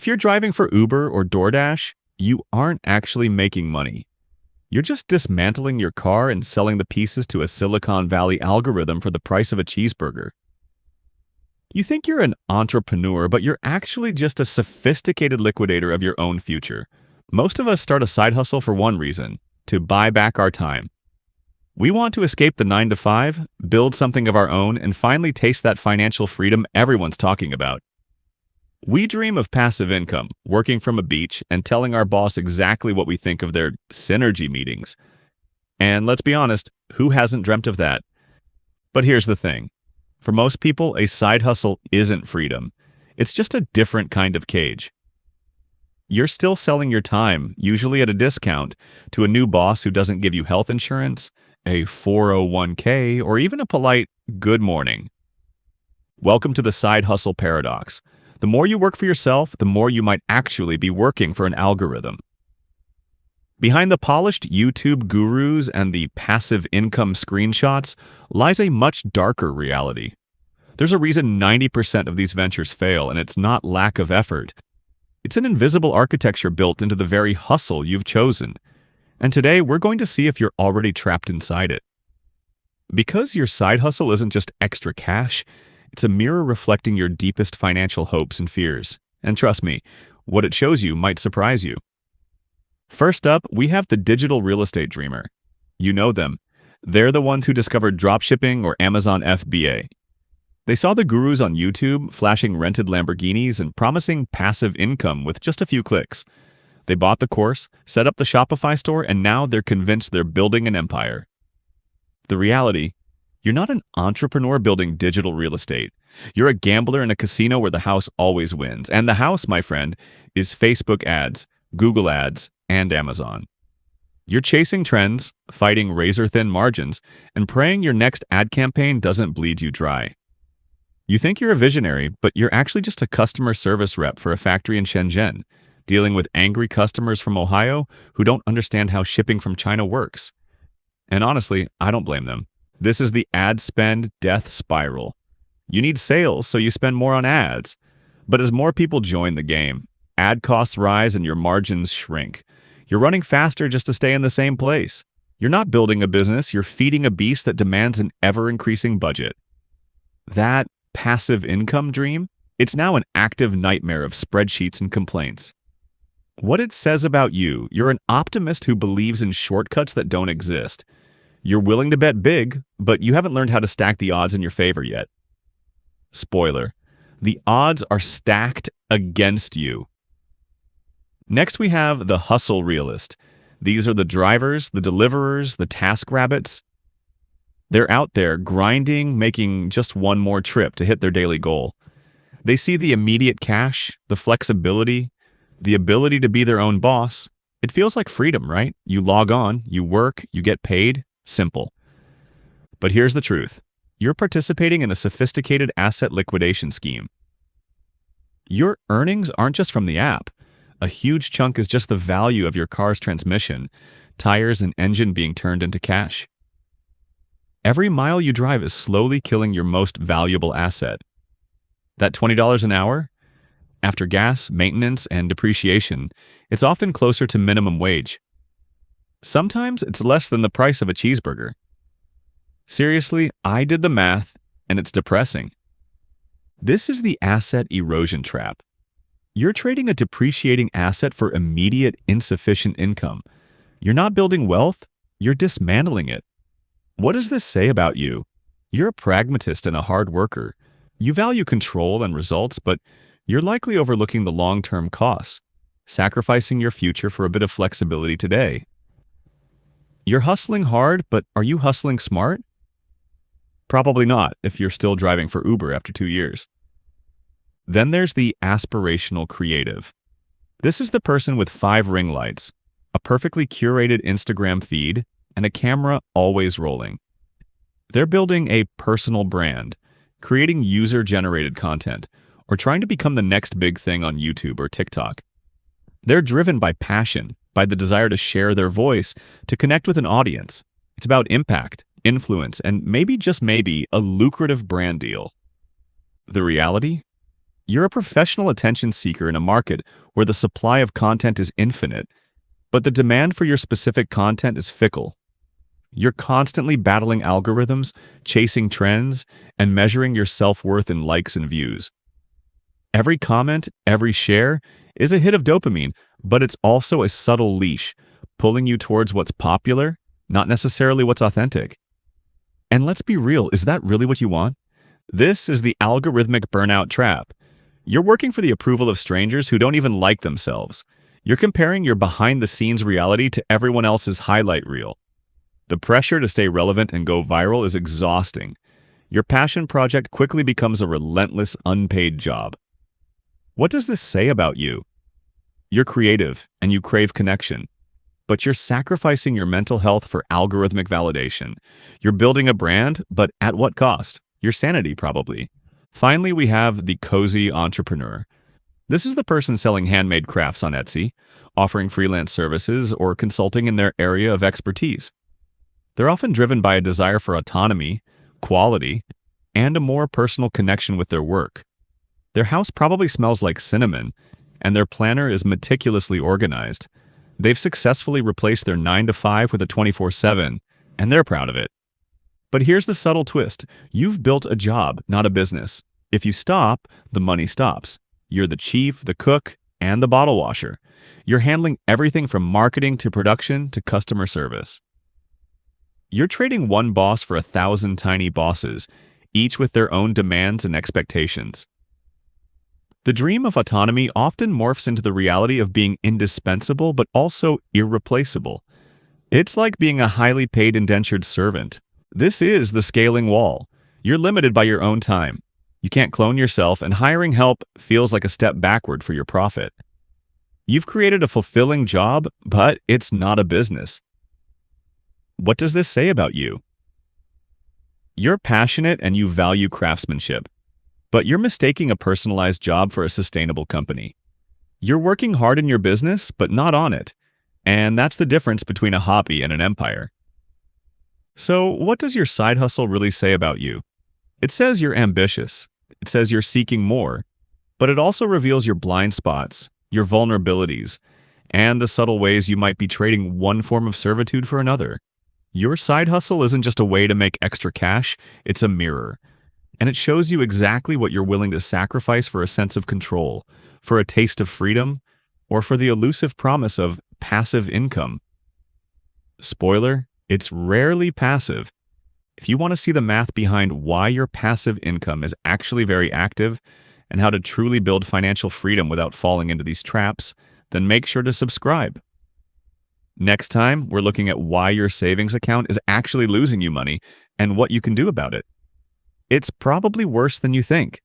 If you're driving for Uber or DoorDash, you aren't actually making money. You're just dismantling your car and selling the pieces to a Silicon Valley algorithm for the price of a cheeseburger. You think you're an entrepreneur, but you're actually just a sophisticated liquidator of your own future. Most of us start a side hustle for one reason: to buy back our time. We want to escape the 9-to-5, build something of our own, and finally taste that financial freedom everyone's talking about. We dream of passive income, working from a beach and telling our boss exactly what we think of their synergy meetings. And let's be honest, who hasn't dreamt of that? But here's the thing. For most people, a side hustle isn't freedom. It's just a different kind of cage. You're still selling your time, usually at a discount, to a new boss who doesn't give you health insurance, a 401k, or even a polite good morning. Welcome to the side hustle paradox. The more you work for yourself, the more you might actually be working for an algorithm. Behind the polished YouTube gurus and the passive income screenshots lies a much darker reality. There's a reason 90% of these ventures fail, and it's not lack of effort. It's an invisible architecture built into the very hustle you've chosen. And today, we're going to see if you're already trapped inside it. Because your side hustle isn't just extra cash, it's a mirror reflecting your deepest financial hopes and fears. And trust me, what it shows you might surprise you. First up, we have the digital real estate dreamer. You know them. They're the ones who discovered dropshipping or Amazon FBA. They saw the gurus on YouTube flashing rented Lamborghinis and promising passive income with just a few clicks. They bought the course, set up the Shopify store, and now they're convinced they're building an empire. The reality: you're not an entrepreneur building digital real estate. You're a gambler in a casino where the house always wins. And the house, my friend, is Facebook ads, Google ads, and Amazon. You're chasing trends, fighting razor-thin margins, and praying your next ad campaign doesn't bleed you dry. You think you're a visionary, but you're actually just a customer service rep for a factory in Shenzhen, dealing with angry customers from Ohio who don't understand how shipping from China works. And honestly, I don't blame them. This is the ad spend death spiral. You need sales, so you spend more on ads. But as more people join the game, ad costs rise and your margins shrink. You're running faster just to stay in the same place. You're not building a business, you're feeding a beast that demands an ever-increasing budget. That passive income dream? It's now an active nightmare of spreadsheets and complaints. What it says about you: you're an optimist who believes in shortcuts that don't exist. You're willing to bet big, but you haven't learned how to stack the odds in your favor yet. Spoiler: the odds are stacked against you. Next, we have the hustle realist. These are the drivers, the deliverers, the task rabbits. They're out there grinding, making just one more trip to hit their daily goal. They see the immediate cash, the flexibility, the ability to be their own boss. It feels like freedom, right? You log on, you work, you get paid. Simple. But here's the truth. You're participating in a sophisticated asset liquidation scheme. Your earnings aren't just from the app. A huge chunk is just the value of your car's transmission, tires, and engine being turned into cash. Every mile you drive is slowly killing your most valuable asset. That $20 an hour? After gas, maintenance, and depreciation, it's often closer to minimum wage. Sometimes it's less than the price of a cheeseburger. Seriously, I did the math, and it's depressing. This is the asset erosion trap. You're trading a depreciating asset for immediate, insufficient income. You're not building wealth, you're dismantling it. What does this say about you? You're a pragmatist and a hard worker. You value control and results, but you're likely overlooking the long-term costs, sacrificing your future for a bit of flexibility today. You're hustling hard, but are you hustling smart? Probably not, if you're still driving for Uber after 2 years. Then there's the aspirational creative. This is the person with 5 ring lights, a perfectly curated Instagram feed, and a camera always rolling. They're building a personal brand, creating user-generated content, or trying to become the next big thing on YouTube or TikTok. They're driven by passion, by the desire to share their voice, to connect with an audience. It's about impact, influence, and maybe, just maybe, a lucrative brand deal. The reality? You're a professional attention seeker in a market where the supply of content is infinite, but the demand for your specific content is fickle. You're constantly battling algorithms, chasing trends, and measuring your self-worth in likes and views. Every comment, every share is a hit of dopamine, but it's also a subtle leash, pulling you towards what's popular, not necessarily what's authentic. And let's be real, is that really what you want? This is the algorithmic burnout trap. You're working for the approval of strangers who don't even like themselves. You're comparing your behind-the-scenes reality to everyone else's highlight reel. The pressure to stay relevant and go viral is exhausting. Your passion project quickly becomes a relentless, unpaid job. What does this say about you? You're creative and you crave connection, but you're sacrificing your mental health for algorithmic validation. You're building a brand, but at what cost? Your sanity, probably. Finally, we have the cozy entrepreneur. This is the person selling handmade crafts on Etsy, offering freelance services, or consulting in their area of expertise. They're often driven by a desire for autonomy, quality, and a more personal connection with their work. Their house probably smells like cinnamon, and their planner is meticulously organized. They've successfully replaced their 9-to-5 with a 24/7, and they're proud of it. But here's the subtle twist. You've built a job, not a business. If you stop, the money stops. You're the chief, the cook, and the bottle washer. You're handling everything from marketing to production to customer service. You're trading one boss for 1,000 tiny bosses, each with their own demands and expectations. The dream of autonomy often morphs into the reality of being indispensable but also irreplaceable. It's like being a highly paid indentured servant. This is the scaling wall. You're limited by your own time. You can't clone yourself, and hiring help feels like a step backward for your profit. You've created a fulfilling job, but it's not a business. What does this say about you? You're passionate and you value craftsmanship, but you're mistaking a personalized job for a sustainable company. You're working hard in your business, but not on it. And that's the difference between a hobby and an empire. So, what does your side hustle really say about you? It says you're ambitious. It says you're seeking more. But it also reveals your blind spots, your vulnerabilities, and the subtle ways you might be trading one form of servitude for another. Your side hustle isn't just a way to make extra cash, it's a mirror. And it shows you exactly what you're willing to sacrifice for a sense of control, for a taste of freedom, or for the elusive promise of passive income. Spoiler, it's rarely passive. If you want to see the math behind why your passive income is actually very active and how to truly build financial freedom without falling into these traps, then make sure to subscribe. Next time, we're looking at why your savings account is actually losing you money and what you can do about it. It's probably worse than you think.